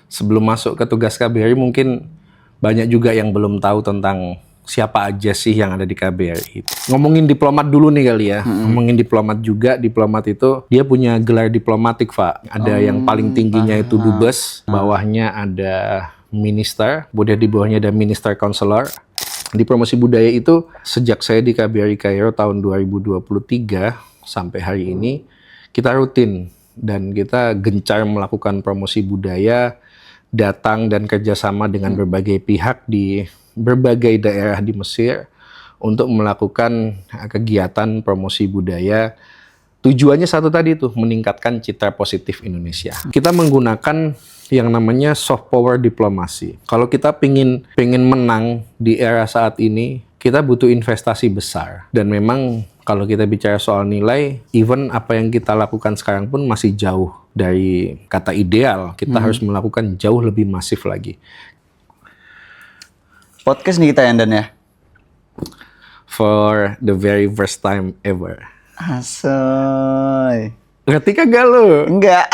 Sebelum masuk ke tugas KBRI mungkin banyak juga yang belum tahu tentang siapa aja sih yang ada di KBRI. Ngomongin diplomat dulu nih kali ya. Ngomongin diplomat juga, diplomat itu dia punya gelar diplomatik, Pak. Ada yang paling tingginya itu dubes, bawahnya ada minister, kemudian di bawahnya ada minister counselor. Di promosi budaya itu sejak saya di KBRI Kairo tahun 2023 sampai hari ini kita rutin dan kita gencar melakukan promosi budaya, datang dan kerjasama dengan berbagai pihak di berbagai daerah di Mesir untuk melakukan kegiatan promosi budaya. Tujuannya satu tadi tuh, meningkatkan citra positif Indonesia. Kita menggunakan yang namanya soft power diplomasi. Kalau kita pengen menang di era saat ini, kita butuh investasi besar. Dan memang kalau kita bicara soal nilai, even apa yang kita lakukan sekarang pun masih jauh dari kata ideal. Kita harus melakukan jauh lebih masif lagi. Podcast nih kita ya, Dan ya? For the very first time ever. Asoy. Ngerti kagak lo? Enggak.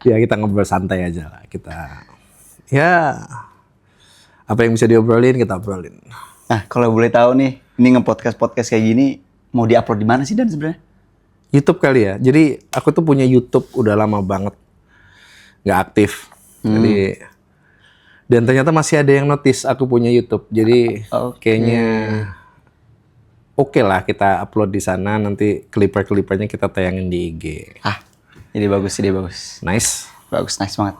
Ya kita ngobrol santai aja lah. Kita, ya apa yang bisa diobrolin kita obrolin. Nah, kalau boleh tahu nih, ini nge-podcast kayak gini, mau di-upload di mana sih, Dan sebenarnya? YouTube kali ya. Jadi aku tuh punya YouTube udah lama banget nggak aktif. Jadi dan ternyata masih ada yang notice aku punya YouTube. Jadi kayaknya oke lah kita upload di sana. Nanti clipper-clippernya kita tayangin di IG. Ide bagus. Nice. Bagus, nice banget.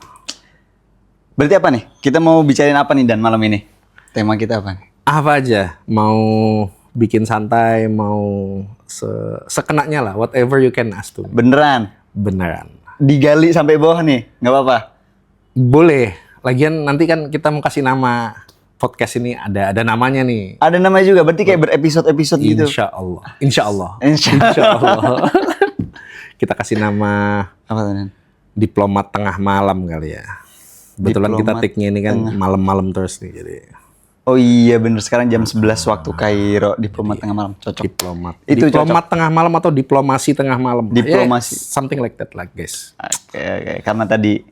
Berarti apa nih? Kita mau bicarain apa nih, Dan, malam ini? Tema kita apa nih? Apa aja, mau bikin santai, mau sekenaknya lah, whatever you can ask to me. Beneran? Beneran. Digali sampai bawah nih, nggak apa-apa? Boleh. Lagian nanti kan kita mau kasih nama podcast ini, ada namanya nih. Ada namanya juga, berarti kayak berepisode-episode gitu? Insya Allah. Insya Allah. Insya Allah. Kita kasih nama Apa tuh, Dan? Diplomat Tengah Malam kali ya. Kebetulan kita Diplomat take-nya ini kan malam-malam terus nih, jadi Oh iya bener, sekarang jam 11 waktu Kairo, Diplomat Tengah Malam, cocok. diplomat. Itu Diplomat Tengah Malam atau diplomasi tengah malam. Diplomasi. Yeah, something like that lah, guys. Oke. Karena tadi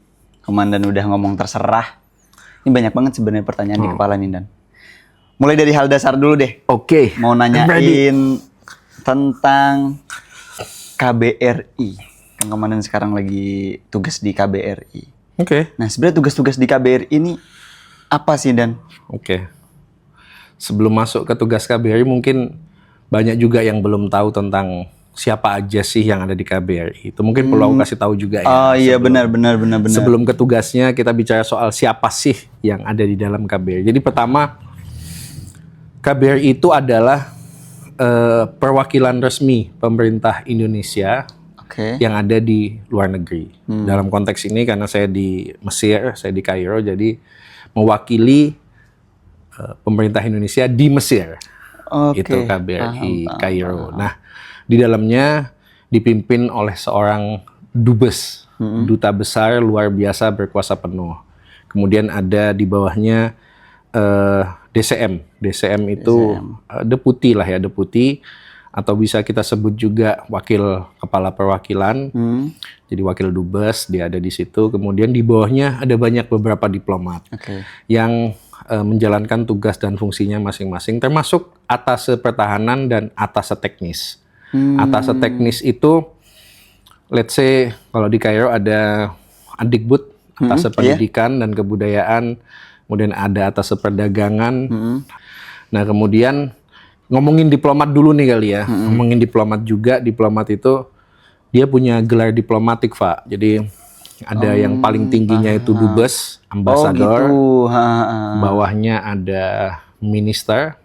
Komandan udah ngomong terserah. Ini banyak banget sebenarnya pertanyaan di kepala nih, Dan. Mulai dari hal dasar dulu deh. Oke. Mau nanyain tentang KBRI. Kan Komandan sekarang lagi tugas di KBRI. Oke. Nah, sebenarnya tugas-tugas di KBRI ini apa sih, Dan? Oke. Sebelum masuk ke tugas KBRI mungkin banyak juga yang belum tahu tentang siapa aja sih yang ada di KBRI. Itu mungkin perlu aku kasih tahu juga ya. Oh iya, benar. Sebelum ke tugasnya kita bicara soal siapa sih yang ada di dalam KBRI. Jadi pertama, KBRI itu adalah perwakilan resmi pemerintah Indonesia yang ada di luar negeri. Dalam konteks ini karena saya di Mesir, saya di Kairo, jadi mewakili pemerintah Indonesia di Mesir. Itu KBRI Kairo. Nah, di dalamnya dipimpin oleh seorang dubes, duta besar luar biasa berkuasa penuh. Kemudian ada di bawahnya DCM. DCM itu deputi lah ya, deputi. Atau bisa kita sebut juga wakil kepala perwakilan. Jadi wakil dubes, dia ada di situ. Kemudian di bawahnya ada banyak beberapa diplomat yang menjalankan tugas dan fungsinya masing-masing, termasuk atase pertahanan dan atase teknis. Atase teknis itu, let's say kalau di Kairo ada Adikbud, atase pendidikan dan kebudayaan, kemudian ada atase perdagangan. Nah kemudian ngomongin diplomat dulu nih kali ya, ngomongin diplomat juga, diplomat itu dia punya gelar diplomatik, Pak. Jadi ada yang paling tingginya itu dubes, ambasador, bawahnya ada minister,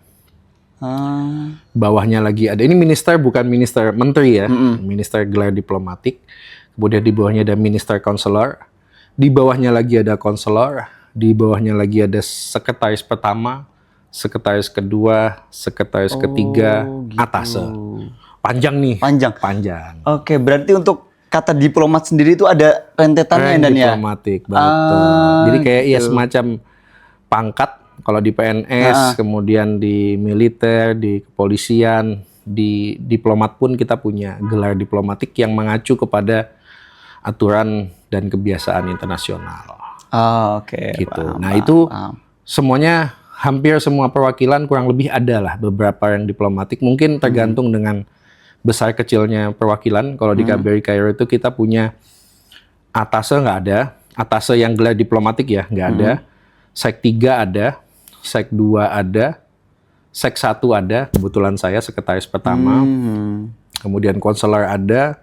bawahnya lagi ada, ini minister bukan minister menteri ya, minister gelar diplomatik, kemudian di bawahnya ada minister counselor, di bawahnya lagi ada counselor, di bawahnya lagi ada sekretaris pertama, sekretaris kedua, sekretaris ketiga, atase. Panjang nih. Panjang. Oke, berarti untuk kata diplomat sendiri itu ada rentetannya, Dan ya? Diplomatik, betul. Jadi kayak ya semacam pangkat kalau di PNS, kemudian di militer, di kepolisian, di diplomat pun kita punya gelar diplomatik yang mengacu kepada aturan dan kebiasaan internasional. Oh, oke. Gitu. Paham, Nah paham, itu paham. semuanya hampir semua perwakilan kurang lebih ada lah beberapa yang diplomatik. Mungkin tergantung dengan besar kecilnya perwakilan. Kalau di KBRI Kairo itu kita punya atase nggak ada, atase yang gelar diplomatik ya nggak ada. Sek 3 ada, Sek 2 ada, Sek 1 ada. Kebetulan saya sekretaris pertama. Kemudian konselor ada,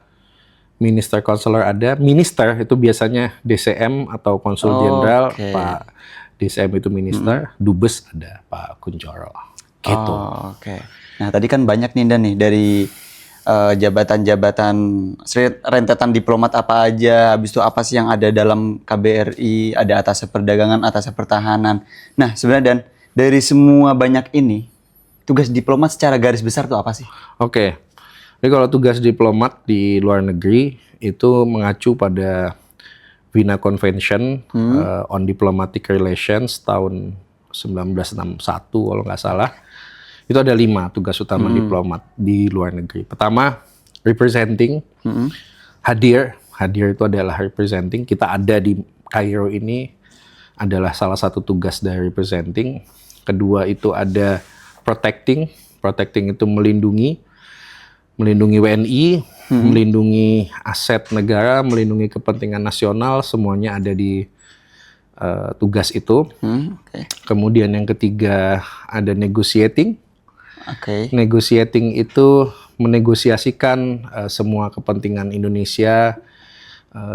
minister konselor ada. Minister itu biasanya DCM atau konsul jenderal, Oke. Pak DCM itu minister, dubes ada Pak Kuncoro. Gitu. Oh, oke. Nah, tadi kan banyak nih Dan nih dari jabatan-jabatan rentetan diplomat apa aja, habis itu apa sih yang ada dalam KBRI, ada atase perdagangan, atase pertahanan. Nah, sebenarnya Dan, dari semua banyak ini, tugas diplomat secara garis besar tuh apa sih? Oke. Jadi kalau tugas diplomat di luar negeri itu mengacu pada Vienna Convention on Diplomatic Relations tahun 1961 kalau nggak salah. Itu ada 5 tugas utama diplomat di luar negeri. Pertama, representing, hadir. Hadir itu adalah representing. Kita ada di Kairo ini adalah salah satu tugas dari representing. Kedua itu ada protecting. Protecting itu melindungi WNI, melindungi aset negara, melindungi kepentingan nasional, semuanya ada di tugas itu. Oke. Kemudian yang ketiga ada negotiating. Oke. Negotiating itu menegosiasikan semua kepentingan Indonesia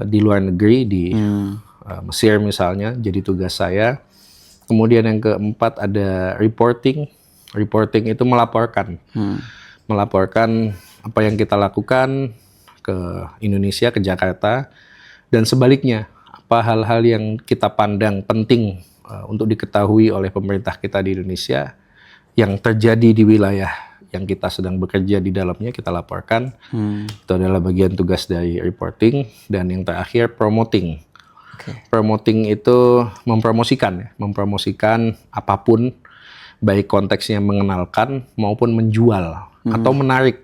di luar negeri, di Mesir misalnya, jadi tugas saya. Kemudian yang keempat ada reporting. Reporting itu melaporkan. Melaporkan apa yang kita lakukan ke Indonesia, ke Jakarta, dan sebaliknya, apa hal-hal yang kita pandang penting untuk diketahui oleh pemerintah kita di Indonesia, yang terjadi di wilayah yang kita sedang bekerja di dalamnya, kita laporkan. Itu adalah bagian tugas dari reporting. Dan yang terakhir, promoting. Oke. Promoting itu mempromosikan, ya. Mempromosikan apapun, baik konteksnya mengenalkan maupun menjual atau menarik.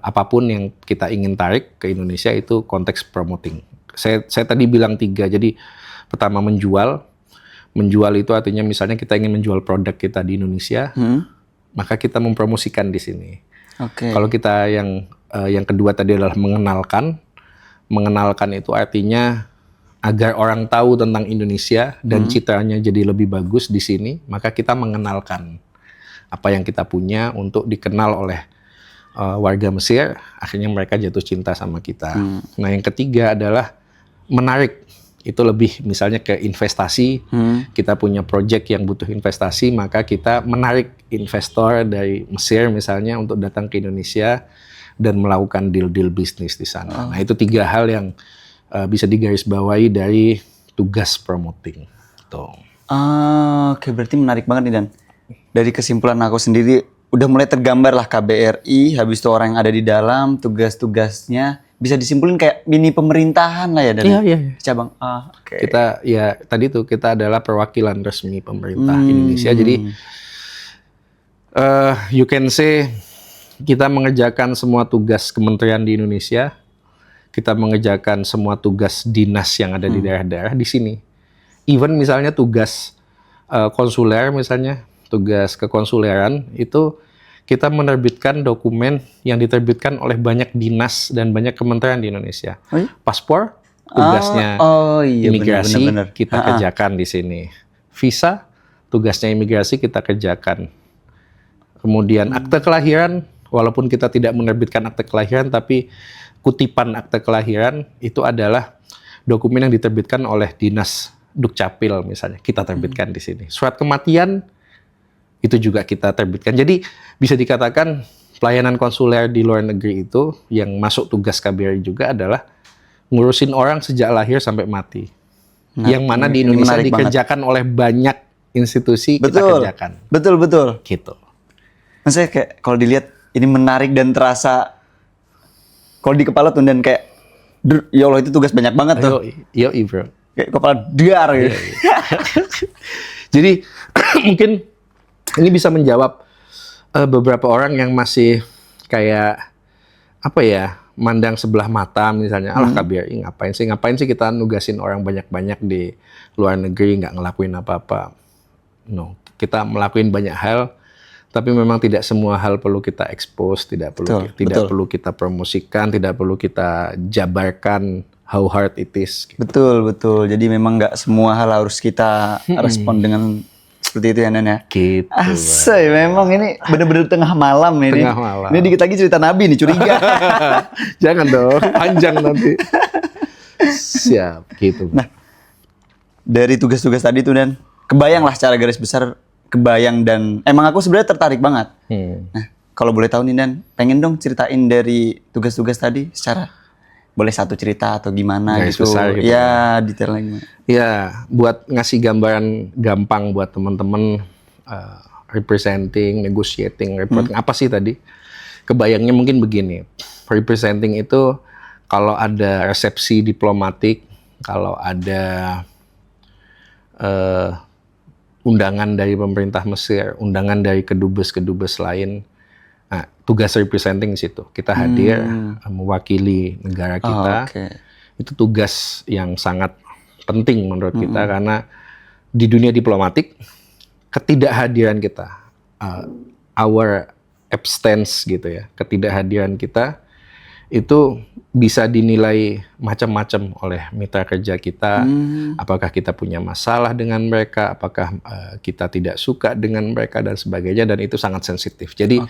Apapun yang kita ingin tarik ke Indonesia itu konteks promoting. Saya tadi bilang 3, jadi pertama menjual. Menjual itu artinya misalnya kita ingin menjual produk kita di Indonesia, maka kita mempromosikan di sini. Oke. Kalau kita yang kedua tadi adalah mengenalkan. Mengenalkan itu artinya agar orang tahu tentang Indonesia dan citranya jadi lebih bagus di sini, maka kita mengenalkan apa yang kita punya untuk dikenal oleh warga Mesir, akhirnya mereka jatuh cinta sama kita. Nah, yang ketiga adalah menarik. Itu lebih misalnya ke investasi, kita punya project yang butuh investasi, maka kita menarik investor dari Mesir misalnya untuk datang ke Indonesia dan melakukan deal-deal bisnis di sana. Nah, itu 3 hal yang bisa digarisbawahi dari tugas promoting. Tuh. Oke, berarti menarik banget nih Dan. Dari kesimpulan aku sendiri, udah mulai tergambar lah KBRI, habis itu orang yang ada di dalam, tugas-tugasnya, bisa disimpulin kayak mini pemerintahan lah ya Dan. Iya. Cabang. Oke. Kita ya tadi tuh kita adalah perwakilan resmi pemerintah Indonesia. Jadi you can say kita mengerjakan semua tugas kementerian di Indonesia. Kita mengerjakan semua tugas dinas yang ada di daerah-daerah di sini. Even misalnya tugas konsuler misalnya, tugas kekonsuleran itu kita menerbitkan dokumen yang diterbitkan oleh banyak dinas dan banyak kementerian di Indonesia. Oh, iya? Paspor, tugasnya iya, imigrasi bener. kita kerjakan di sini. Visa, tugasnya imigrasi kita kerjakan. Kemudian akte kelahiran, walaupun kita tidak menerbitkan akte kelahiran, tapi kutipan akte kelahiran itu adalah dokumen yang diterbitkan oleh dinas Dukcapil misalnya, kita terbitkan di sini. Surat kematian itu juga kita terbitkan. Jadi bisa dikatakan pelayanan konsuler di luar negeri itu yang masuk tugas KBRI juga adalah ngurusin orang sejak lahir sampai mati. Nah, yang mana di ini Indonesia menarik dikerjakan oleh banyak institusi kita kerjakan. Betul. Gitu. Maksudnya kayak kalau dilihat ini menarik dan terasa kalau di kepala tuh dan kayak ya Allah itu tugas banyak banget tuh. Yo, bro. Kayak kepala dar gitu. Jadi mungkin ini bisa menjawab beberapa orang yang masih kayak apa ya, mandang sebelah mata misalnya, alah KBRI ngapain sih kita nugasin orang banyak-banyak di luar negeri nggak ngelakuin apa-apa. No, kita melakukan banyak hal, tapi memang tidak semua hal perlu kita expose, tidak perlu kita promosikan, tidak perlu kita jabarkan how hard it is. Betul. Jadi memang nggak semua hal harus kita respon dengan seperti itu ya, Nan ya. Gitu. Asay, memang ini bener-bener tengah malam ini. Tengah malam. Ini dikit lagi cerita Nabi nih, curiga. Jangan dong, panjang nanti. Siap, gitu. Nah, dari tugas-tugas tadi tuh, Dan, kebayang lah secara garis besar, kebayang dan emang aku sebenarnya tertarik banget. Nah, kalau boleh tahu nih, Dan, pengen dong ceritain dari tugas-tugas tadi secara boleh satu cerita atau gimana Garis gitu. besar gitu Ya, detailnya gimana. Ya, buat ngasih gambaran gampang buat teman-teman representing, negotiating, reporting, apa sih tadi? Kebayangnya mungkin begini. Representing itu kalau ada resepsi diplomatik, kalau ada undangan dari pemerintah Mesir, undangan dari kedubes-kedubes lain. Nah, tugas representing di situ. Kita hadir mewakili negara kita. Itu tugas yang sangat penting menurut kita karena di dunia diplomatik ketidakhadiran kita, our absence gitu ya, ketidakhadiran kita itu bisa dinilai macam-macam oleh mitra kerja kita. Apakah kita punya masalah dengan mereka, apakah kita tidak suka dengan mereka dan sebagainya, dan itu sangat sensitif. Jadi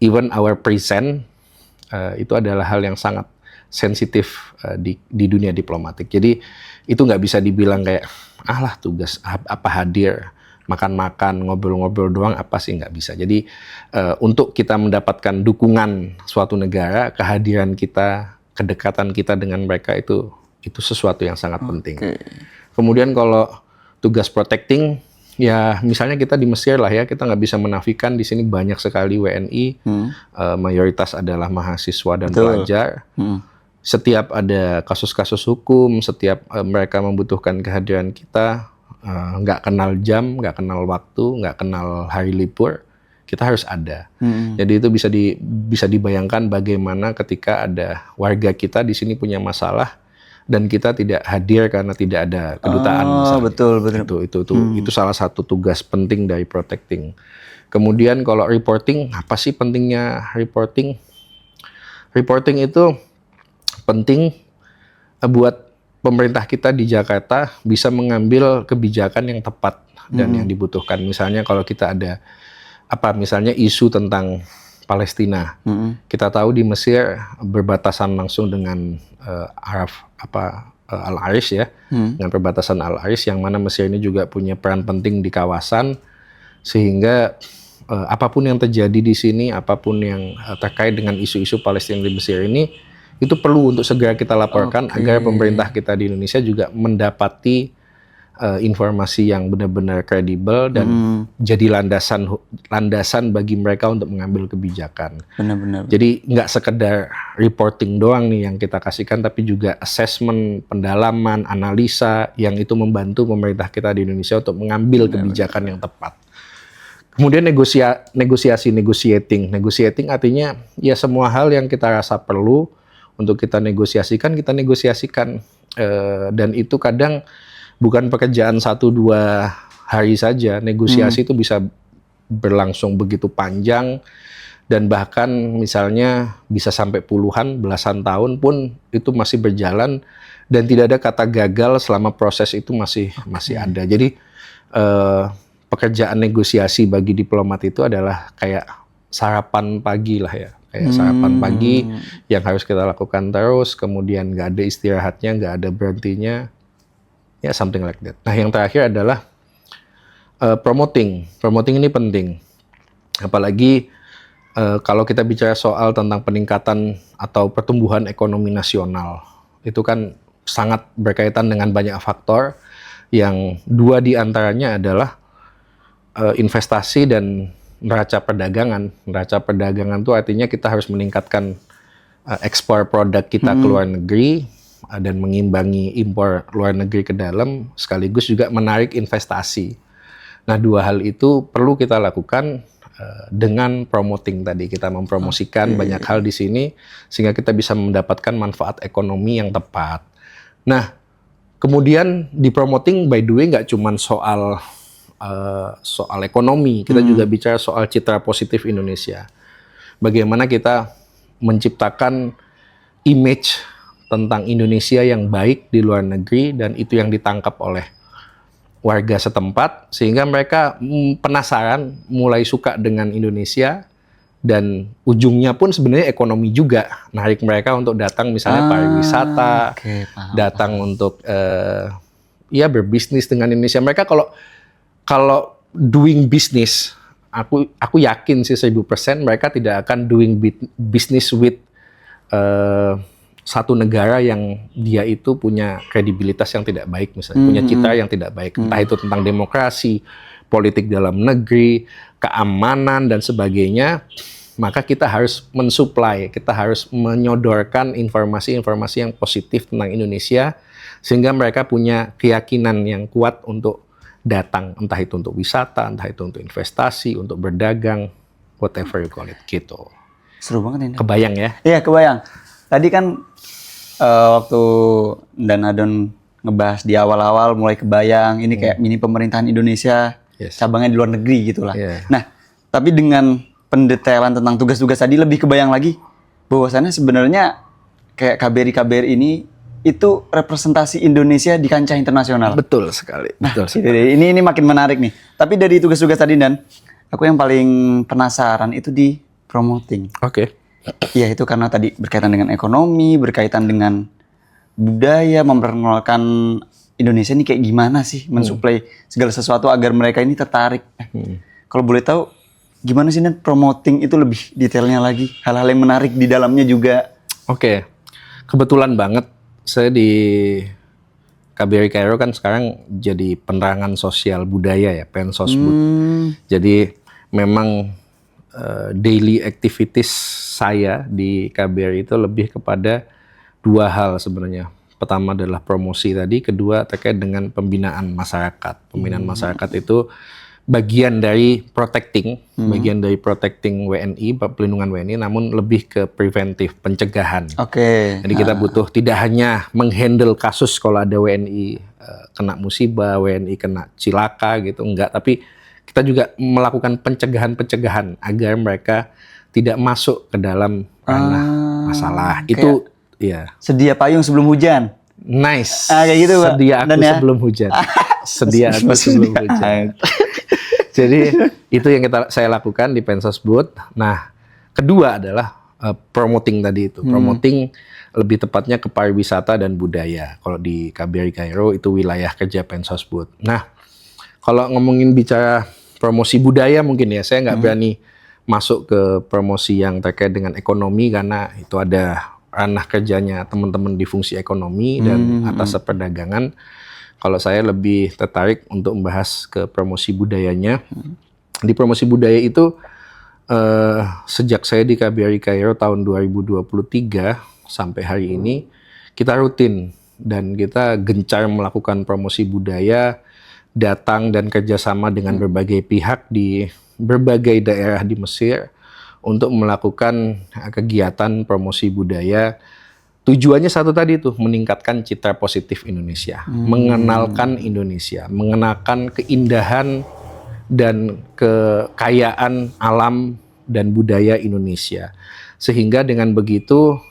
even our present itu adalah hal yang sangat sensitif di dunia diplomatik. Jadi itu nggak bisa dibilang kayak lah tugas apa hadir makan-makan, ngobrol-ngobrol doang, apa sih, nggak bisa. Jadi untuk kita mendapatkan dukungan suatu negara, kehadiran kita, kedekatan kita dengan mereka itu sesuatu yang sangat penting. Kemudian kalau tugas protecting, ya misalnya kita di Mesir lah ya, kita nggak bisa menafikan di sini banyak sekali WNI, mayoritas adalah mahasiswa dan pelajar. Setiap ada kasus-kasus hukum, setiap mereka membutuhkan kehadiran kita, nggak kenal jam, nggak kenal waktu, nggak kenal hari libur, kita harus ada. Jadi itu bisa dibayangkan bagaimana ketika ada warga kita di sini punya masalah dan kita tidak hadir karena tidak ada kedutaan. Betul. Itu salah satu tugas penting dari protecting. Kemudian kalau reporting, apa sih pentingnya reporting? Reporting itu penting buat pemerintah kita di Jakarta bisa mengambil kebijakan yang tepat dan yang dibutuhkan. Misalnya kalau kita ada misalnya isu tentang Palestina, kita tahu di Mesir berbatasan langsung dengan Al-Arish ya, dengan perbatasan Al-Arish yang mana Mesir ini juga punya peran penting di kawasan, sehingga apapun yang terjadi di sini, apapun yang terkait dengan isu-isu Palestina di Mesir ini, itu perlu untuk segera kita laporkan agar pemerintah kita di Indonesia juga mendapati informasi yang benar-benar kredibel dan jadi landasan bagi mereka untuk mengambil kebijakan. Benar-benar. Jadi nggak sekedar reporting doang nih yang kita kasihkan, tapi juga assessment, pendalaman, analisa yang itu membantu pemerintah kita di Indonesia untuk mengambil kebijakan yang tepat. Kemudian negotiating artinya ya semua hal yang kita rasa perlu untuk kita negosiasikan, dan itu kadang bukan pekerjaan 1-2 hari saja. Negosiasi itu bisa berlangsung begitu panjang dan bahkan misalnya bisa sampai puluhan, belasan tahun pun itu masih berjalan dan tidak ada kata gagal selama proses itu masih ada. Jadi pekerjaan negosiasi bagi diplomat itu adalah kayak sarapan pagi lah ya. Kayak sarapan pagi yang harus kita lakukan terus, kemudian nggak ada istirahatnya, nggak ada berhentinya, ya something like that. Nah yang terakhir adalah promoting. Promoting ini penting, apalagi kalau kita bicara soal tentang peningkatan atau pertumbuhan ekonomi nasional, itu kan sangat berkaitan dengan banyak faktor, yang 2 diantaranya adalah investasi dan neraca perdagangan. Neraca perdagangan itu artinya kita harus meningkatkan ekspor produk kita ke luar negeri dan mengimbangi impor luar negeri ke dalam, sekaligus juga menarik investasi. Nah 2 hal itu perlu kita lakukan dengan promoting tadi, kita mempromosikan banyak hal di sini sehingga kita bisa mendapatkan manfaat ekonomi yang tepat. Nah, kemudian di promoting by the way nggak cuma soal ekonomi, kita juga bicara soal citra positif Indonesia. Bagaimana kita menciptakan image tentang Indonesia yang baik di luar negeri dan itu yang ditangkap oleh warga setempat sehingga mereka penasaran, mulai suka dengan Indonesia dan ujungnya pun sebenarnya ekonomi juga, narik mereka untuk datang misalnya pariwisata, datang untuk ya berbisnis dengan Indonesia. Mereka kalau doing business, aku yakin sih 1000% mereka tidak akan doing business with satu negara yang dia itu punya kredibilitas yang tidak baik misalnya, punya citra yang tidak baik, entah itu tentang demokrasi, politik dalam negeri, keamanan dan sebagainya, maka kita harus mensuplai, kita harus menyodorkan informasi-informasi yang positif tentang Indonesia sehingga mereka punya keyakinan yang kuat untuk datang, entah itu untuk wisata, entah itu untuk investasi, untuk berdagang, whatever you call it, gitu. Seru banget ini. Kebayang ya? Iya, kebayang. Tadi kan waktu Danadon ngebahas di awal-awal mulai kebayang ini kayak mini pemerintahan Indonesia, cabangnya di luar negeri gitulah. Nah, tapi dengan pendetailan tentang tugas-tugas tadi lebih kebayang lagi bahwasannya sebenarnya kayak KBRI ini itu representasi Indonesia di kancah internasional. Betul sekali. Betul sekali. Ini makin menarik nih. Tapi dari tugas-tugas tadi Dan, aku yang paling penasaran itu di promoting. Oke. Iya, itu karena tadi berkaitan dengan ekonomi, berkaitan dengan budaya, memperkenalkan Indonesia ini kayak gimana sih mensuplai segala sesuatu agar mereka ini tertarik. Kalau boleh tahu gimana sih Dan promoting itu lebih detailnya lagi, hal-hal yang menarik di dalamnya juga. Oke. Kebetulan banget saya di KBRI Kairo kan sekarang jadi penerangan sosial budaya ya, Pensosbud. Jadi memang daily activities saya di KBRI itu lebih kepada dua hal sebenarnya. Pertama adalah promosi tadi, kedua terkait dengan pembinaan masyarakat. Pembinaan masyarakat itu bagian dari protecting, WNI, pelindungan WNI, namun lebih ke preventif, pencegahan. Jadi kita butuh tidak hanya menghandle kasus kalau ada WNI kena musibah, WNI kena cilaka gitu, enggak, tapi kita juga melakukan pencegahan agar mereka tidak masuk ke dalam ranah masalah. Itu ya. Sedia payung sebelum hujan. Nice. Kayak gitu, Pak. Sedia aku sebelum hujan. Sedia aku sebelum hujan. Jadi itu yang saya lakukan di Pensosbud. Nah, kedua adalah promoting tadi itu. Promoting lebih tepatnya ke pariwisata dan budaya. Kalau di KBRI Kairo itu wilayah kerja Pensosbud. Nah, kalau ngomongin bicara promosi budaya mungkin ya, saya nggak berani masuk ke promosi yang terkait dengan ekonomi karena itu ada ranah kerjanya teman-teman di fungsi ekonomi dan atas perdagangan. Kalau saya lebih tertarik untuk membahas ke promosi budayanya. Di promosi budaya itu sejak saya di KBRI Kairo tahun 2023 sampai hari ini kita rutin dan kita gencar melakukan promosi budaya, datang dan kerjasama dengan berbagai pihak di berbagai daerah di Mesir untuk melakukan kegiatan promosi budaya. Tujuannya satu tadi tuh, meningkatkan citra positif Indonesia, mengenalkan Indonesia, mengenalkan keindahan dan kekayaan alam dan budaya Indonesia. Sehingga dengan begitu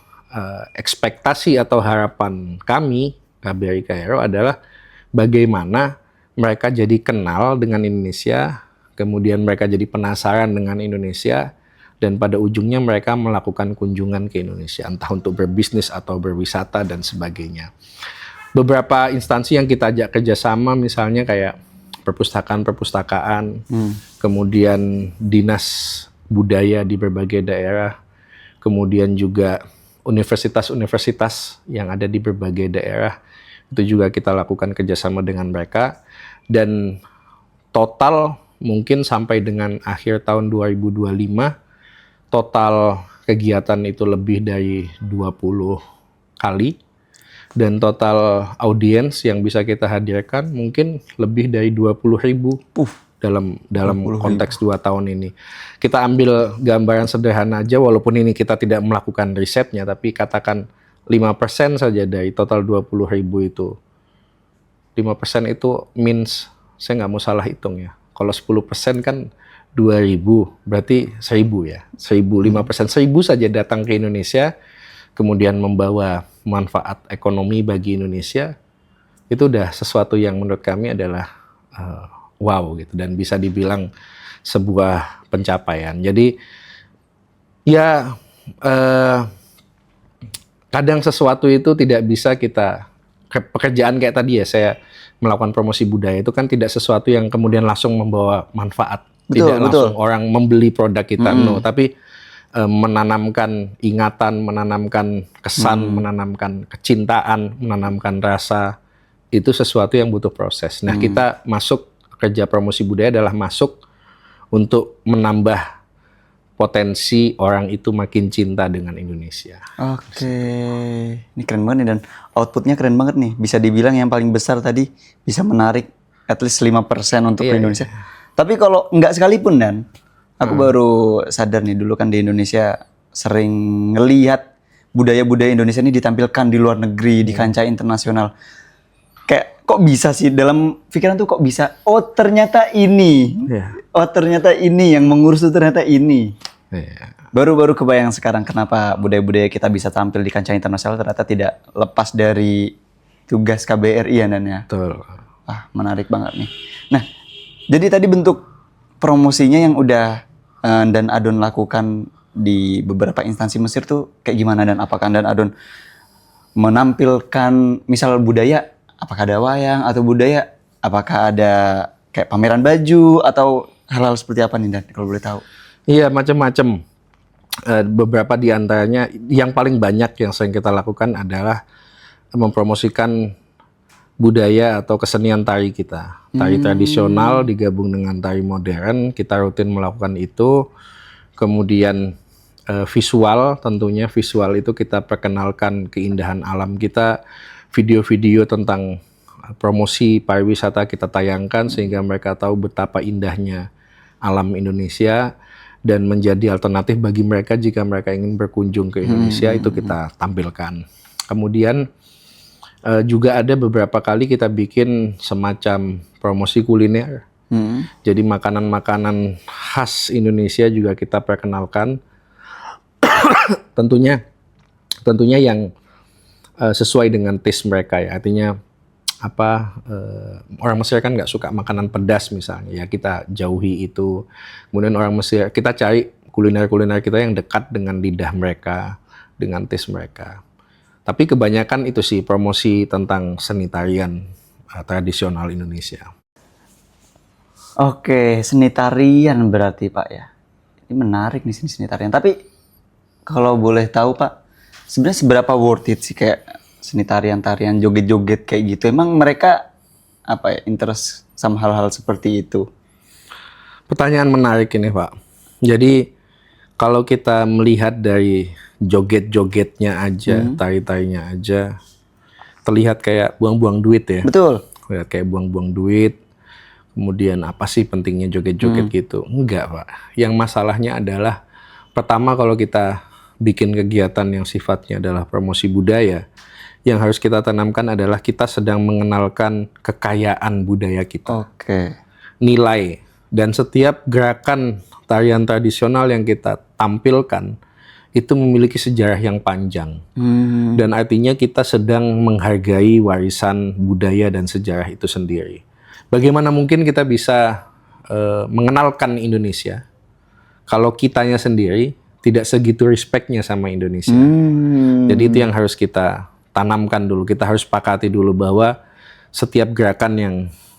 ekspektasi atau harapan kami KBRI Kairo adalah bagaimana mereka jadi kenal dengan Indonesia, kemudian mereka jadi penasaran dengan Indonesia, dan pada ujungnya mereka melakukan kunjungan ke Indonesia, entah untuk berbisnis atau berwisata dan sebagainya. Beberapa instansi yang kita ajak kerjasama misalnya kayak perpustakaan-perpustakaan, kemudian dinas budaya di berbagai daerah, kemudian juga universitas-universitas yang ada di berbagai daerah, itu juga kita lakukan kerjasama dengan mereka. Dan total mungkin sampai dengan akhir tahun 2025, total kegiatan itu lebih dari 20 kali. Dan total audiens yang bisa kita hadirkan mungkin lebih dari 20.000 dalam konteks 2 tahun ini. Kita ambil gambaran sederhana aja, walaupun ini kita tidak melakukan risetnya, tapi katakan 5% saja dari total 20.000 itu. 5% itu means, saya nggak mau salah hitung ya. Kalau 10% kan 2.000, berarti 1.000 ya. 5% 1.000 saja datang ke Indonesia, kemudian membawa manfaat ekonomi bagi Indonesia, itu udah sesuatu yang menurut kami adalah wow gitu, dan bisa dibilang sebuah pencapaian. Jadi ya kadang sesuatu itu tidak bisa kita, pekerjaan kayak tadi ya, saya melakukan promosi budaya itu kan tidak sesuatu yang kemudian langsung membawa manfaat. Tidak langsung orang membeli produk kita, no, tapi menanamkan ingatan, menanamkan kesan, menanamkan kecintaan, menanamkan rasa, itu sesuatu yang butuh proses. Nah, kita masuk kerja promosi budaya adalah masuk untuk menambah potensi orang itu makin cinta dengan Indonesia. Oke, ini keren banget nih, dan outputnya keren banget nih. Bisa dibilang yang paling besar tadi bisa menarik at least 5% untuk Indonesia. Tapi kalau nggak sekalipun, Dan, aku baru sadar nih, dulu kan di Indonesia sering ngelihat budaya-budaya Indonesia ini ditampilkan di luar negeri, di kancah internasional. Kayak kok bisa sih, dalam pikiran tuh kok bisa, oh ternyata ini, oh ternyata ini yang mengurus tuh ternyata ini. Baru-baru kebayang sekarang kenapa budaya-budaya kita bisa tampil di kancah internasional ternyata tidak lepas dari tugas KBRI ya, Dan, ya. Betul. Wah, menarik banget nih. Nah, jadi tadi bentuk promosinya yang udah Dan Adon lakukan di beberapa instansi Mesir tuh kayak gimana, dan apakah Dan Adon menampilkan misal budaya, apakah ada wayang atau budaya, apakah ada kayak pameran baju atau hal-hal seperti apa nih, Dan, kalau boleh tahu? Iya, macam-macam. Beberapa di antaranya, yang paling banyak yang sering kita lakukan adalah mempromosikan budaya atau kesenian tari kita. Tari tradisional digabung dengan tari modern, kita rutin melakukan itu. Kemudian visual, tentunya visual itu kita perkenalkan keindahan alam kita. Video-video tentang promosi pariwisata kita tayangkan sehingga mereka tahu betapa indahnya alam Indonesia dan menjadi alternatif bagi mereka jika mereka ingin berkunjung ke Indonesia, itu kita tampilkan. Kemudian juga ada beberapa kali kita bikin semacam promosi kuliner. Jadi makanan-makanan khas Indonesia juga kita perkenalkan. tentunya yang sesuai dengan taste mereka ya, artinya orang Mesir kan nggak suka makanan pedas misalnya, ya kita jauhi itu. Kemudian orang Mesir, kita cari kuliner-kuliner kita yang dekat dengan lidah mereka, dengan taste mereka. Tapi kebanyakan itu sih promosi tentang seni tarian tradisional Indonesia. Oke, seni tarian berarti, Pak, ya. Ini menarik nih, seni tarian. Tapi kalau boleh tahu, Pak, sebenarnya seberapa worth it sih kayak seni tarian-tarian, joget-joget kayak gitu? Emang mereka interest sama hal-hal seperti itu? Pertanyaan menarik ini, Pak. Jadi kalau kita melihat dari joget-jogetnya aja, tari-tarinya aja, terlihat kayak buang-buang duit ya. Betul. Terlihat kayak buang-buang duit. Kemudian apa sih pentingnya joget-joget gitu? Enggak, Pak. Yang masalahnya adalah, pertama kalau kita bikin kegiatan yang sifatnya adalah promosi budaya, yang harus kita tanamkan adalah kita sedang mengenalkan kekayaan budaya kita. Oke. Nilai. Dan setiap gerakan tarian tradisional yang kita tampilkan, itu memiliki sejarah yang panjang. Dan artinya kita sedang menghargai warisan budaya dan sejarah itu sendiri. Bagaimana mungkin kita bisa mengenalkan Indonesia kalau kitanya sendiri tidak segitu respect-nya sama Indonesia. Jadi itu yang harus kita tanamkan dulu. Kita harus sepakati dulu bahwa setiap gerakan yang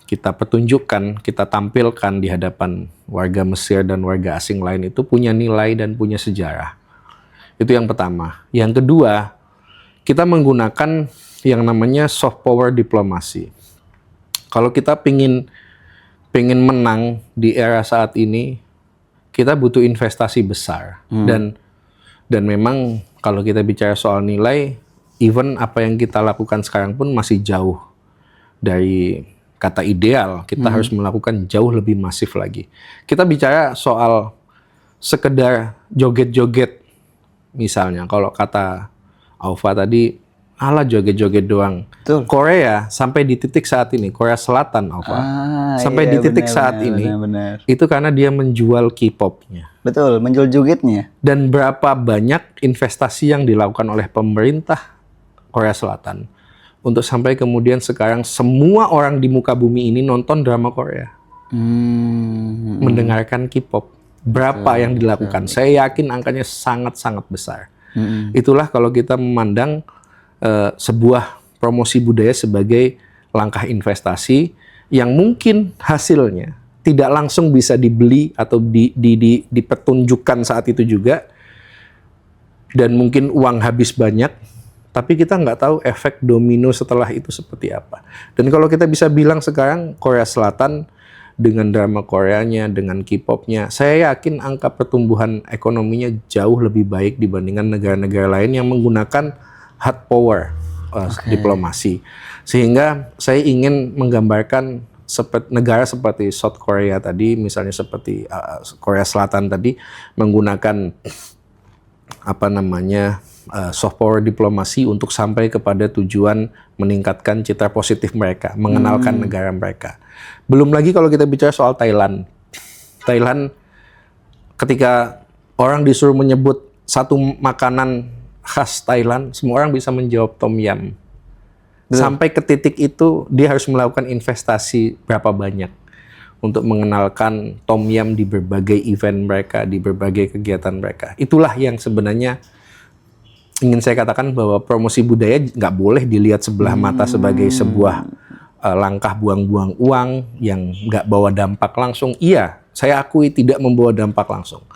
kita pertunjukkan, kita tampilkan di hadapan warga Mesir dan warga asing lain itu punya nilai dan punya sejarah. Itu yang pertama. Yang kedua, kita menggunakan yang namanya soft power diplomasi. Kalau kita pengen menang di era saat ini, kita butuh investasi besar. Dan memang kalau kita bicara soal nilai, even apa yang kita lakukan sekarang pun masih jauh dari kata ideal, kita harus melakukan jauh lebih masif lagi. Kita bicara soal sekedar joget-joget, misalnya kalau kata Aufa tadi, ala joget-joget doang. Betul. Korea sampai di titik saat ini, Korea Selatan, Aufa, sampai iya, di titik benar, saat benar, ini, benar. itu karena dia menjual K-pop-nya. Betul, menjual jogetnya. Dan berapa banyak investasi yang dilakukan oleh pemerintah Korea Selatan untuk sampai kemudian sekarang semua orang di muka bumi ini nonton drama Korea, mendengarkan K-pop. Berapa yang dilakukan? Saya yakin angkanya sangat-sangat besar. Itulah kalau kita memandang sebuah promosi budaya sebagai langkah investasi yang mungkin hasilnya tidak langsung bisa dibeli atau dipertunjukkan saat itu juga, dan mungkin uang habis banyak, tapi kita nggak tahu efek domino setelah itu seperti apa. Dan kalau kita bisa bilang sekarang Korea Selatan dengan drama Koreanya, dengan K-pop-nya, saya yakin angka pertumbuhan ekonominya jauh lebih baik dibandingkan negara-negara lain yang menggunakan hard power diplomasi. Sehingga saya ingin menggambarkan negara seperti South Korea tadi, misalnya seperti Korea Selatan tadi, menggunakan soft power diplomasi untuk sampai kepada tujuan meningkatkan citra positif mereka, mengenalkan negara mereka. Belum lagi kalau kita bicara soal Thailand. Thailand, ketika orang disuruh menyebut satu makanan khas Thailand, semua orang bisa menjawab tom yum. Sampai ke titik itu, dia harus melakukan investasi berapa banyak untuk mengenalkan tom yum di berbagai event mereka, di berbagai kegiatan mereka. Itulah yang sebenarnya ingin saya katakan, bahwa promosi budaya nggak boleh dilihat sebelah mata sebagai sebuah langkah buang-buang uang yang nggak bawa dampak langsung. Iya, saya akui tidak membawa dampak langsung.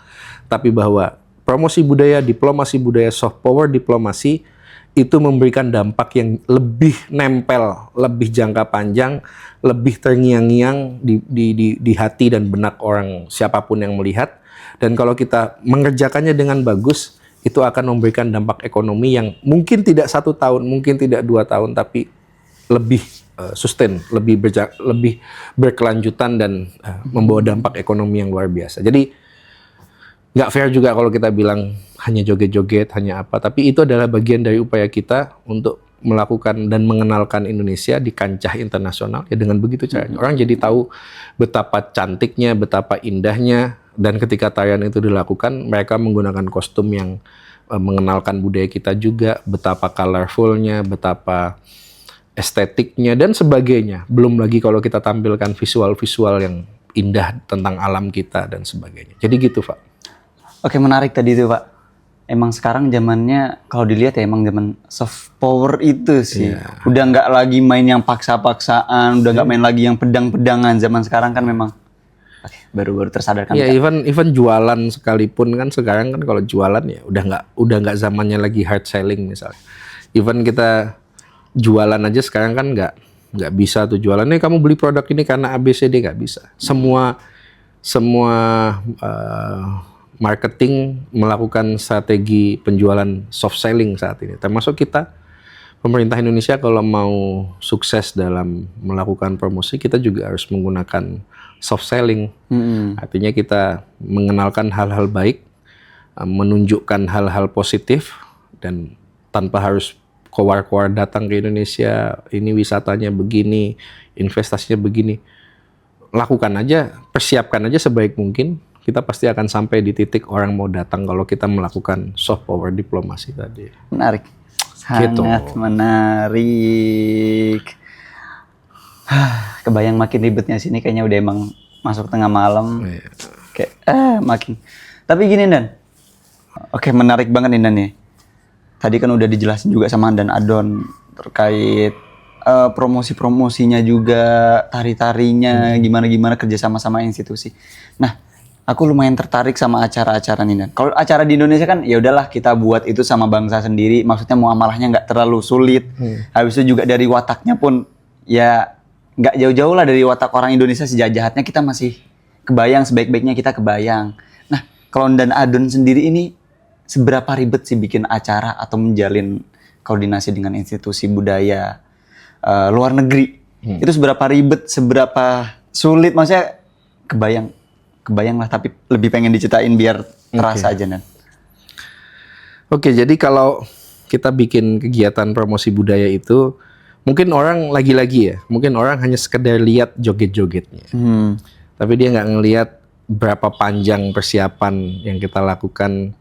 Tapi bahwa promosi budaya, diplomasi budaya, soft power diplomasi, itu memberikan dampak yang lebih nempel, lebih jangka panjang, lebih terngiang-ngiang di hati dan benak orang siapapun yang melihat. Dan kalau kita mengerjakannya dengan bagus, itu akan memberikan dampak ekonomi yang mungkin tidak 1 tahun, mungkin tidak 2 tahun, tapi lebih sustain, lebih berkelanjutan dan membawa dampak ekonomi yang luar biasa. Jadi nggak fair juga kalau kita bilang hanya joget-joget, hanya apa. Tapi itu adalah bagian dari upaya kita untuk melakukan dan mengenalkan Indonesia di kancah internasional. Ya dengan begitu caranya. Orang jadi tahu betapa cantiknya, betapa indahnya. Dan ketika tarian itu dilakukan, mereka menggunakan kostum yang mengenalkan budaya kita juga. Betapa colorfulnya, betapa estetiknya, dan sebagainya. Belum lagi kalau kita tampilkan visual-visual yang indah tentang alam kita dan sebagainya. Jadi gitu, Pak. Oke, menarik tadi itu, Pak. Emang sekarang zamannya kalau dilihat ya emang zaman soft power itu sih. Yeah. Udah nggak lagi main yang paksa-paksaan, udah nggak main lagi yang pedang-pedangan. Zaman sekarang kan memang baru-baru tersadarkan. Ya, even jualan sekalipun kan sekarang kan kalau jualan ya udah nggak zamannya lagi hard selling misalnya. Even kita jualan aja sekarang kan nggak bisa tuh jualan. Nih kamu beli produk ini karena ABCD, nggak bisa. Semua marketing melakukan strategi penjualan soft selling saat ini. Termasuk kita, pemerintah Indonesia kalau mau sukses dalam melakukan promosi, kita juga harus menggunakan soft selling. Artinya kita mengenalkan hal-hal baik, menunjukkan hal-hal positif, dan tanpa harus kowar-kowar datang ke Indonesia, ini wisatanya begini, investasinya begini. Lakukan aja, persiapkan aja sebaik mungkin. Kita pasti akan sampai di titik orang mau datang kalau kita melakukan soft power diplomasi tadi. Menarik. Sangat menarik. Kebayang makin ribetnya sini kayaknya udah emang masuk tengah malam. Kayak makin. Tapi gini Dan. Oke, menarik banget nih Dan nih. Tadi kan udah dijelasin juga sama Dan Adon terkait promosi-promosinya juga, tari-tarinya, gimana-gimana kerja sama institusi. Nah, aku lumayan tertarik sama acara-acara nih Dan. Kalau acara di Indonesia kan ya udahlah kita buat itu sama bangsa sendiri, maksudnya muamalahnya nggak terlalu sulit. Habis itu juga dari wataknya pun ya nggak jauh-jauh lah dari watak orang Indonesia, sejajahatnya kita masih kebayang, sebaik-baiknya kita kebayang. Nah, kalau Dan Adon sendiri ini seberapa ribet sih bikin acara atau menjalin koordinasi dengan institusi budaya luar negeri? Itu seberapa ribet, seberapa sulit, maksudnya kebayang lah, tapi lebih pengen diceritain biar terasa aja Nan. Oke, jadi kalau kita bikin kegiatan promosi budaya itu, mungkin orang lagi-lagi ya, mungkin orang hanya sekedar lihat joget-jogetnya. Tapi dia nggak ngelihat berapa panjang persiapan yang kita lakukan,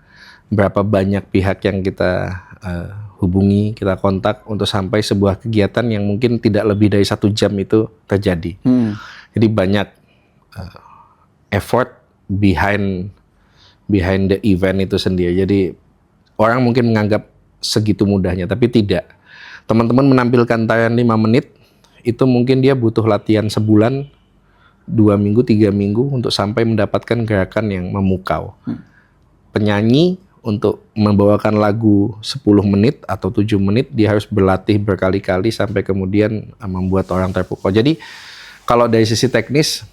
berapa banyak pihak yang kita hubungi, kita kontak untuk sampai sebuah kegiatan yang mungkin tidak lebih dari 1 jam itu terjadi. Jadi banyak effort behind the event itu sendiri. Jadi orang mungkin menganggap segitu mudahnya, tapi tidak. Teman-teman menampilkan tarian 5 menit, itu mungkin dia butuh latihan sebulan, 2 minggu, 3 minggu untuk sampai mendapatkan gerakan yang memukau. Penyanyi untuk membawakan lagu 10 menit atau 7 menit, dia harus berlatih berkali-kali sampai kemudian membuat orang terpukau. Jadi kalau dari sisi teknis,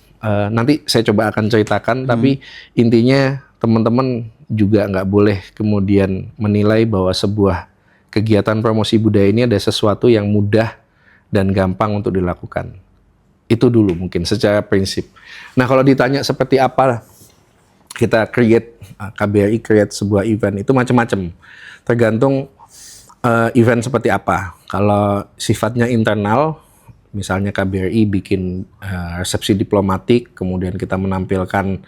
nanti saya coba akan ceritakan, tapi intinya teman-teman juga nggak boleh kemudian menilai bahwa sebuah kegiatan promosi budaya ini ada sesuatu yang mudah dan gampang untuk dilakukan. Itu dulu mungkin secara prinsip. Nah, kalau ditanya seperti apa kita KBRI create sebuah event, itu macam-macam. Tergantung event seperti apa. Kalau sifatnya internal, misalnya KBRI bikin resepsi diplomatik, kemudian kita menampilkan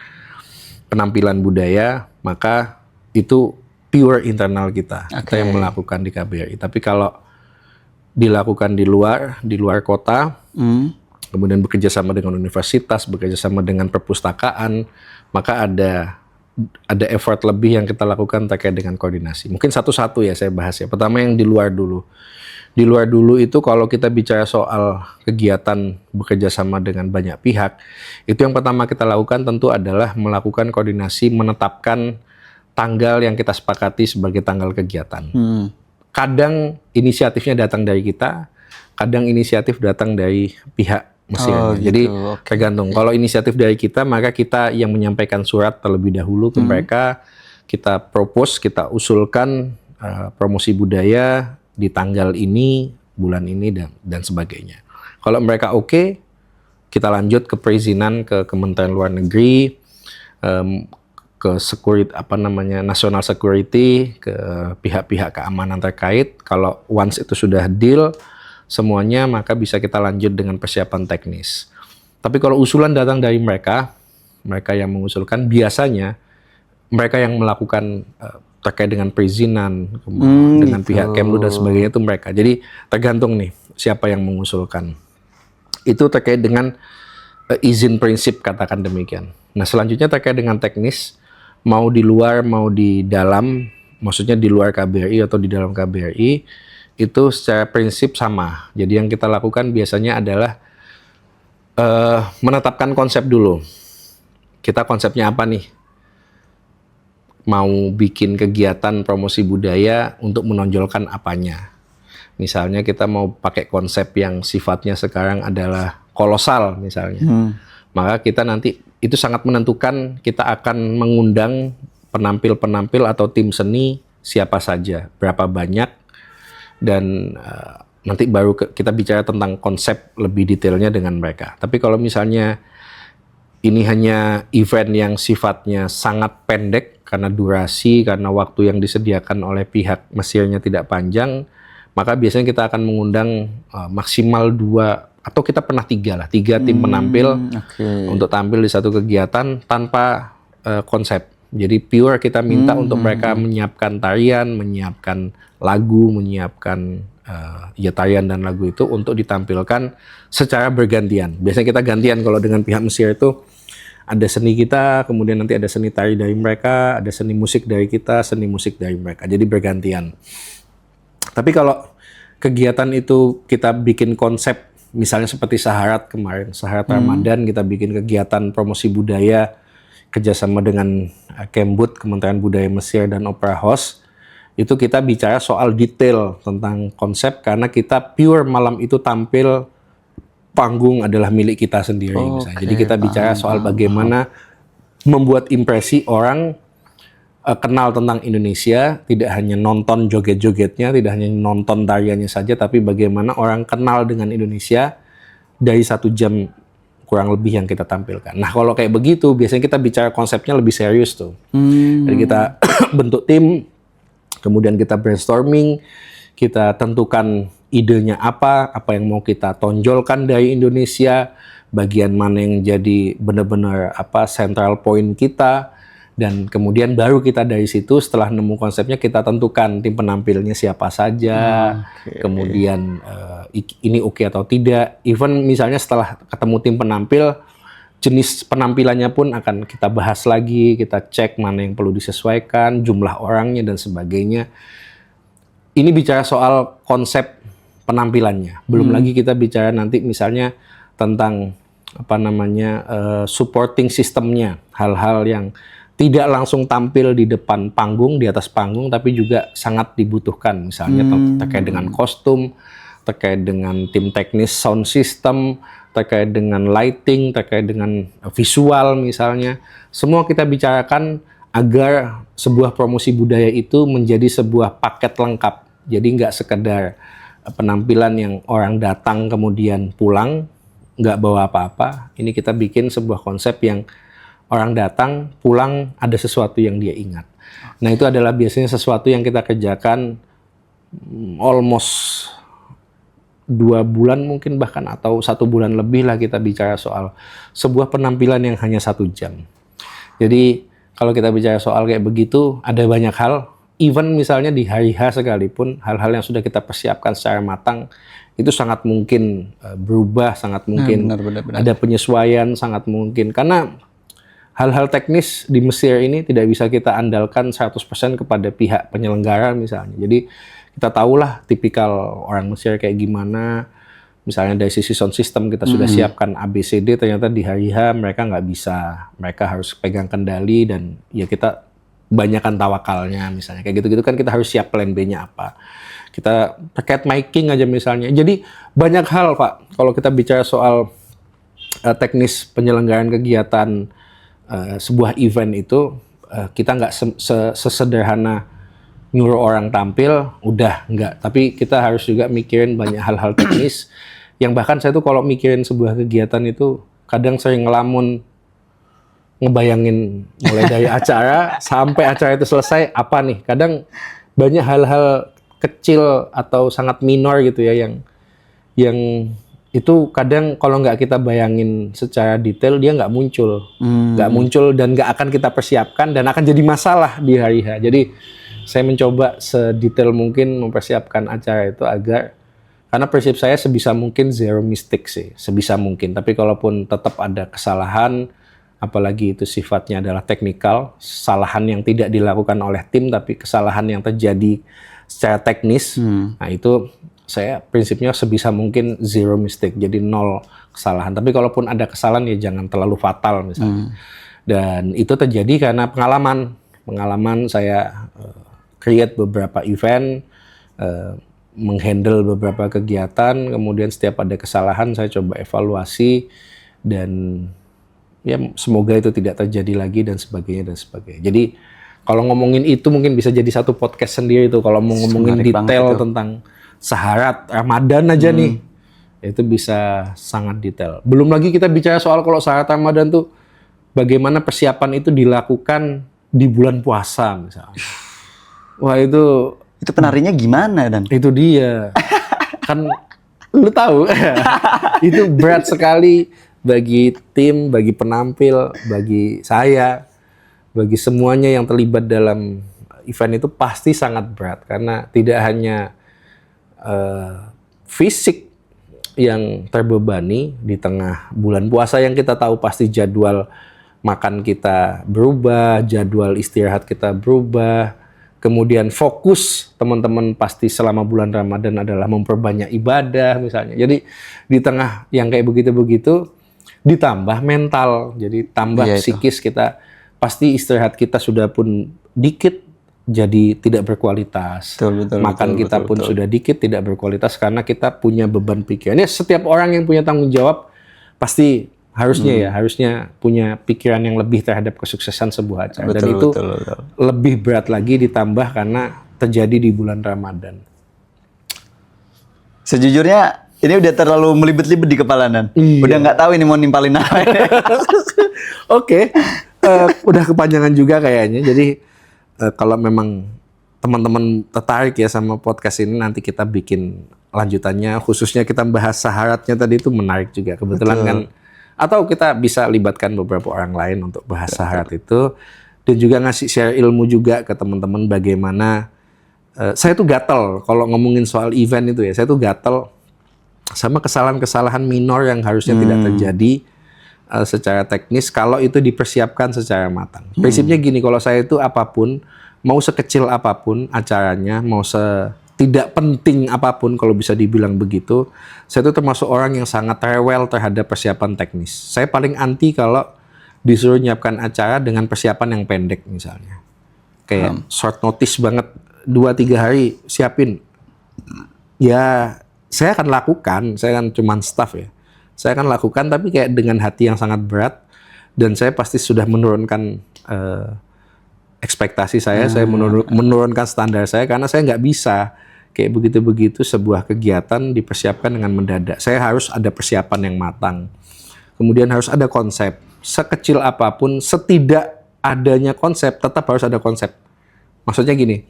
penampilan budaya, maka itu pure internal kita yang melakukan di KBRI. Tapi kalau dilakukan di luar kota, kemudian bekerja sama dengan universitas, bekerja sama dengan perpustakaan, maka ada effort lebih yang kita lakukan terkait dengan koordinasi. Mungkin satu-satu ya saya bahas ya. Pertama yang di luar dulu. Di luar dulu itu kalau kita bicara soal kegiatan bekerja sama dengan banyak pihak, itu yang pertama kita lakukan tentu adalah melakukan koordinasi, menetapkan tanggal yang kita sepakati sebagai tanggal kegiatan. Kadang inisiatifnya datang dari kita, kadang inisiatif datang dari pihak mesin. Jadi tergantung. Kalau inisiatif dari kita, maka kita yang menyampaikan surat terlebih dahulu ke mereka, kita propose, kita usulkan promosi budaya di tanggal ini, bulan ini, dan sebagainya. Kalau mereka oke, kita lanjut ke perizinan ke Kementerian Luar Negeri, ke National Security, ke pihak-pihak keamanan terkait. Kalau once itu sudah deal semuanya, maka bisa kita lanjut dengan persiapan teknis. Tapi kalau usulan datang dari mereka yang mengusulkan, biasanya mereka yang melakukan terkait dengan perizinan, dengan pihak Kemlu dan sebagainya itu mereka. Jadi tergantung nih siapa yang mengusulkan. Itu terkait dengan izin prinsip, katakan demikian. Nah, selanjutnya terkait dengan teknis, mau di luar mau di dalam, maksudnya di luar KBRI atau di dalam KBRI, itu secara prinsip sama. Jadi yang kita lakukan biasanya adalah menetapkan konsep dulu. Kita konsepnya apa nih? Mau bikin kegiatan promosi budaya untuk menonjolkan apanya. Misalnya kita mau pakai konsep yang sifatnya sekarang adalah kolosal misalnya. Maka kita nanti itu sangat menentukan kita akan mengundang penampil-penampil atau tim seni siapa saja, berapa banyak, dan nanti baru kita bicara tentang konsep lebih detailnya dengan mereka. Tapi kalau misalnya ini hanya event yang sifatnya sangat pendek karena durasi, karena waktu yang disediakan oleh pihak Mesirnya tidak panjang, maka biasanya kita akan mengundang maksimal 2 atau kita pernah 3 tim penampil untuk tampil di satu kegiatan tanpa konsep. Jadi pure kita minta untuk mereka menyiapkan tarian, menyiapkan lagu, menyiapkan tarian dan lagu itu untuk ditampilkan secara bergantian. Biasanya kita gantian kalau dengan pihak Mesir itu ada seni kita, kemudian nanti ada seni tari dari mereka, ada seni musik dari kita, seni musik dari mereka. Jadi bergantian. Tapi kalau kegiatan itu kita bikin konsep, misalnya seperti Saharat kemarin, Saharat Ramadan, kita bikin kegiatan promosi budaya kerjasama dengan Kembud, Kementerian Budaya Mesir, dan Opera House, itu kita bicara soal detail tentang konsep, karena kita pure malam itu tampil, panggung adalah milik kita sendiri. Misalnya. Jadi kita bicara soal bagaimana membuat impresi orang kenal tentang Indonesia, tidak hanya nonton joget-jogetnya, tidak hanya nonton tariannya saja, tapi bagaimana orang kenal dengan Indonesia dari 1 jam kurang lebih yang kita tampilkan. Nah kalau kayak begitu biasanya kita bicara konsepnya lebih serius tuh. Jadi kita bentuk tim, kemudian kita brainstorming, kita tentukan idenya apa yang mau kita tonjolkan dari Indonesia, bagian mana yang jadi benar-benar central point kita, dan kemudian baru kita dari situ setelah nemu konsepnya kita tentukan tim penampilnya siapa saja, kemudian ini oke atau tidak. Even misalnya setelah ketemu tim penampil, jenis penampilannya pun akan kita bahas lagi, kita cek mana yang perlu disesuaikan, jumlah orangnya dan sebagainya. Ini bicara soal konsep penampilannya. Belum lagi kita bicara nanti misalnya tentang supporting sistemnya, hal-hal yang tidak langsung tampil di depan panggung, di atas panggung, tapi juga sangat dibutuhkan. Misalnya terkait dengan kostum, terkait dengan tim teknis sound system, terkait dengan lighting, terkait dengan visual misalnya. Semua kita bicarakan agar sebuah promosi budaya itu menjadi sebuah paket lengkap. Jadi nggak sekedar penampilan yang orang datang kemudian pulang, nggak bawa apa-apa. Ini kita bikin sebuah konsep yang orang datang, pulang, ada sesuatu yang dia ingat. Nah itu adalah biasanya sesuatu yang kita kerjakan almost 2 bulan mungkin bahkan, atau 1 bulan lebih lah kita bicara soal sebuah penampilan yang hanya 1 jam. Jadi kalau kita bicara soal kayak begitu, ada banyak hal, even misalnya di hari H sekalipun, hal-hal yang sudah kita persiapkan secara matang, itu sangat mungkin berubah, sangat mungkin benar. ada penyesuaian, sangat mungkin. Karena hal-hal teknis di Mesir ini tidak bisa kita andalkan 100% kepada pihak penyelenggara misalnya. Jadi kita tahulah tipikal orang Mesir kayak gimana. Misalnya dari sisi sound system kita sudah siapkan ABCD, ternyata di hari H mereka nggak bisa. Mereka harus pegang kendali dan ya kita banyakkan tawakalnya misalnya. Kayak gitu-gitu kan kita harus siap plan B-nya apa. Kita terkait miking aja misalnya. Jadi banyak hal Pak, kalau kita bicara soal teknis penyelenggaraan kegiatan sebuah event itu, kita nggak sesederhana nyuruh orang tampil, udah nggak. Tapi kita harus juga mikirin banyak hal-hal teknis, yang bahkan saya tuh kalau mikirin sebuah kegiatan itu, kadang sering ngelamun, ngebayangin mulai dari acara, sampai acara itu selesai, apa nih. Kadang banyak hal-hal kecil atau sangat minor gitu ya, yang itu kadang kalau nggak kita bayangin secara detail dia nggak muncul dan nggak akan kita persiapkan dan akan jadi masalah di hari H. Jadi saya mencoba sedetail mungkin mempersiapkan acara itu agar, karena prinsip saya sebisa mungkin zero mistake sih, sebisa mungkin. Tapi kalaupun tetap ada kesalahan, apalagi itu sifatnya adalah teknikal, kesalahan yang tidak dilakukan oleh tim tapi kesalahan yang terjadi secara teknis, nah itu saya prinsipnya sebisa mungkin zero mistake, jadi 0 kesalahan. Tapi kalaupun ada kesalahan ya jangan terlalu fatal misalnya. Dan itu terjadi karena pengalaman saya create beberapa event, menghandle beberapa kegiatan, kemudian setiap ada kesalahan saya coba evaluasi dan ya semoga itu tidak terjadi lagi dan sebagainya. Jadi kalau ngomongin itu mungkin bisa jadi satu podcast sendiri tuh, kalau mau ngomongin detail tentang Saharat Ramadan aja nih, itu bisa sangat detail. Belum lagi kita bicara soal kalau Saharat Ramadan tuh bagaimana persiapan itu dilakukan di bulan puasa misalnya. Wah itu penarinya gimana Dan? Itu dia. Kan lu tahu. Itu berat sekali bagi tim, bagi penampil, bagi saya, bagi semuanya yang terlibat dalam event itu pasti sangat berat karena tidak hanya fisik yang terbebani di tengah bulan puasa yang kita tahu pasti jadwal makan kita berubah, jadwal istirahat kita berubah, kemudian fokus teman-teman pasti selama bulan Ramadan adalah memperbanyak ibadah misalnya. Jadi di tengah yang kayak begitu-begitu ditambah mental, jadi tambah psikis kita, pasti istirahat kita sudah pun dikit jadi tidak berkualitas. Makan kita pun sudah dikit tidak berkualitas karena kita punya beban pikiran. Ya, setiap orang yang punya tanggung jawab pasti harusnya punya pikiran yang lebih terhadap kesuksesan sebuah acara. Dan itu lebih berat lagi ditambah karena terjadi di bulan Ramadan. Sejujurnya Ini udah terlalu melibet-libet di kepala Nan. Iya. Udah nggak tahu ini mau nimpalin apa. Oke, udah kepanjangan juga kayaknya. Jadi kalau memang teman-teman tertarik ya sama podcast ini, nanti kita bikin lanjutannya. Khususnya kita bahas syaharatnya tadi itu menarik juga. Kebetulan Betul. kan, atau kita bisa libatkan beberapa orang lain untuk bahas syaharat itu, dan juga ngasih share ilmu juga ke teman-teman bagaimana. Saya tuh gatel kalau ngomongin soal event itu ya. Saya tuh gatel sama kesalahan-kesalahan minor yang harusnya tidak terjadi secara teknis kalau itu dipersiapkan secara matang. Prinsipnya gini, kalau saya itu apapun, mau sekecil apapun acaranya, mau tidak penting apapun kalau bisa dibilang begitu, saya itu termasuk orang yang sangat rewel terhadap persiapan teknis. Saya paling anti kalau disuruh nyiapkan acara dengan persiapan yang pendek misalnya. Kayak short notice banget, 2-3 hari siapin. Ya, saya akan lakukan, saya kan cuman staff ya. Saya akan lakukan tapi kayak dengan hati yang sangat berat, dan saya pasti sudah menurunkan ekspektasi saya menurunkan standar saya, karena saya nggak bisa kayak begitu-begitu sebuah kegiatan dipersiapkan dengan mendadak. Saya harus ada persiapan yang matang. Kemudian harus ada konsep. Sekecil apapun, setidak adanya konsep, tetap harus ada konsep. Maksudnya gini,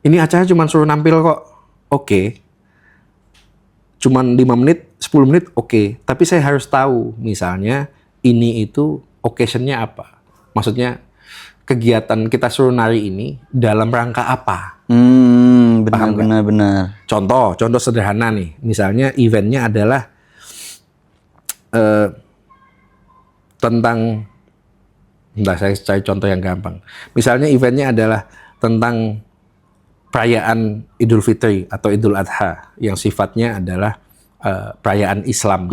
ini acara cuma suruh nampil kok. Oke. Cuman 5 menit, 10 menit, oke. Tapi saya harus tahu, misalnya, ini itu occasion-nya apa. Maksudnya, kegiatan kita suruh nari ini dalam rangka apa. Benar. Contoh sederhana nih. Misalnya, event-nya adalah tentang, saya cari contoh yang gampang. Misalnya, event-nya adalah tentang perayaan Idul Fitri atau Idul Adha yang sifatnya adalah perayaan Islam.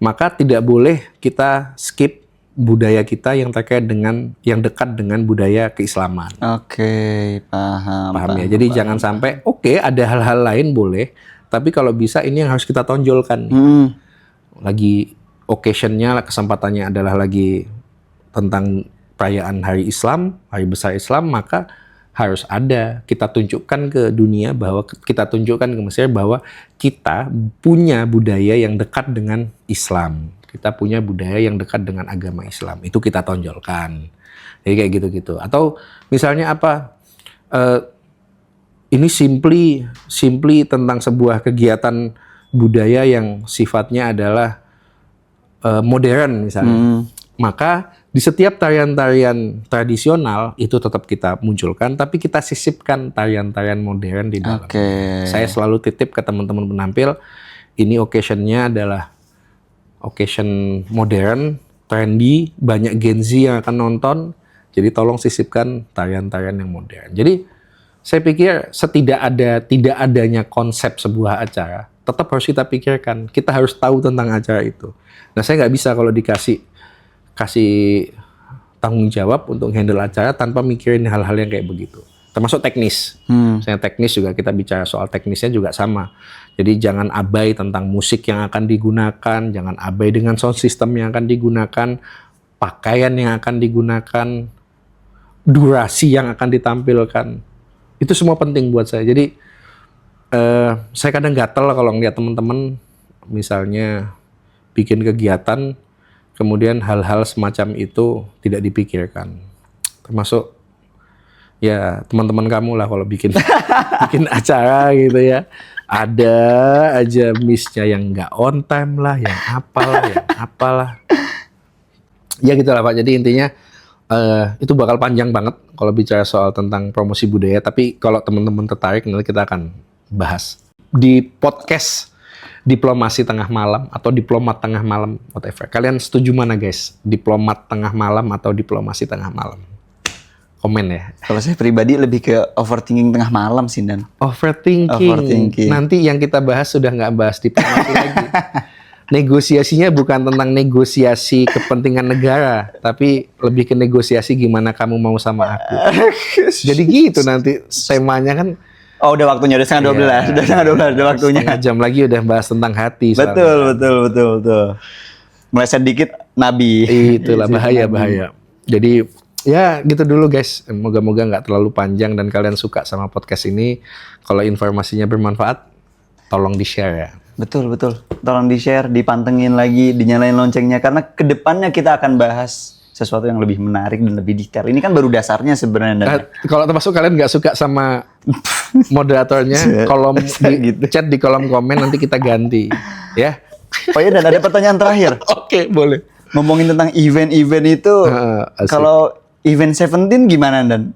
Maka tidak boleh kita skip budaya kita yang terkait dengan, yang dekat dengan budaya keislaman. Oke, paham Ya. Jadi jangan sampai, oke, ada hal-hal lain boleh, tapi kalau bisa ini yang harus kita tonjolkan. Lagi occasion-nya, kesempatannya adalah lagi tentang perayaan hari Islam, hari besar Islam, maka harus ada, kita tunjukkan ke dunia bahwa, kita tunjukkan ke Mesir bahwa kita punya budaya yang dekat dengan Islam. Kita punya budaya yang dekat dengan agama Islam. Itu kita tonjolkan. Jadi kayak gitu-gitu. Atau misalnya apa? Ini simply tentang sebuah kegiatan budaya yang sifatnya adalah modern misalnya. Maka di setiap tarian-tarian tradisional itu tetap kita munculkan, tapi kita sisipkan tarian-tarian modern di dalam. Saya selalu titip ke teman-teman penampil, ini occasion-nya adalah occasion modern, trendy, banyak Gen Z yang akan nonton, jadi tolong sisipkan tarian-tarian yang modern. Jadi saya pikir tidak adanya konsep sebuah acara, tetap harus kita pikirkan, kita harus tahu tentang acara itu. Nah, saya nggak bisa kalau kasih tanggung jawab untuk handle acara tanpa mikirin hal-hal yang kayak begitu. Termasuk teknis. Misalnya teknis juga, kita bicara soal teknisnya juga sama. Jadi jangan abai tentang musik yang akan digunakan, jangan abai dengan sound system yang akan digunakan, pakaian yang akan digunakan, durasi yang akan ditampilkan. Itu semua penting buat saya. Jadi saya kadang gatel kalau ngeliat teman-teman misalnya bikin kegiatan, kemudian hal-hal semacam itu tidak dipikirkan. Termasuk ya teman-teman kamu lah kalau bikin acara gitu ya. Ada aja miss-nya yang nggak on time lah, yang apalah. Ya gitulah Pak. Jadi intinya itu bakal panjang banget kalau bicara soal tentang promosi budaya. Tapi kalau teman-teman tertarik, nanti kita akan bahas di podcast Diplomasi Tengah Malam atau Diplomat Tengah Malam, whatever. Kalian setuju mana guys? Diplomat Tengah Malam atau Diplomasi Tengah Malam? Komen ya. Kalau saya pribadi lebih ke overthinking tengah malam sih, Dan. Overthinking. Nanti yang kita bahas sudah nggak bahas diplomasi lagi. Negosiasinya bukan tentang negosiasi kepentingan negara, tapi lebih ke negosiasi gimana kamu mau sama aku. Jadi gitu nanti temanya kan. Oh, udah waktunya, udah setengah 12. Udah setengah 12, udah waktunya. Setengah jam lagi udah bahas tentang hati. Betul. Meleset dikit, Nabi. Itulah bahaya. Jadi ya gitu dulu guys. Moga-moga nggak terlalu panjang dan kalian suka sama podcast ini. Kalau informasinya bermanfaat, tolong di-share ya. Betul, betul. Tolong di-share, dipantengin lagi, dinyalain loncengnya. Karena kedepannya kita akan bahas sesuatu yang lebih menarik dan lebih detail. Ini kan baru dasarnya sebenarnya. Dan Kalau termasuk kalian nggak suka sama moderatornya, kolom Gitu. chat di kolom komen nanti kita ganti, ya. oh iya, dan ada pertanyaan terakhir. Oke, boleh. Ngomongin tentang event-event itu, Asik. kalau event 17 gimana, Dan?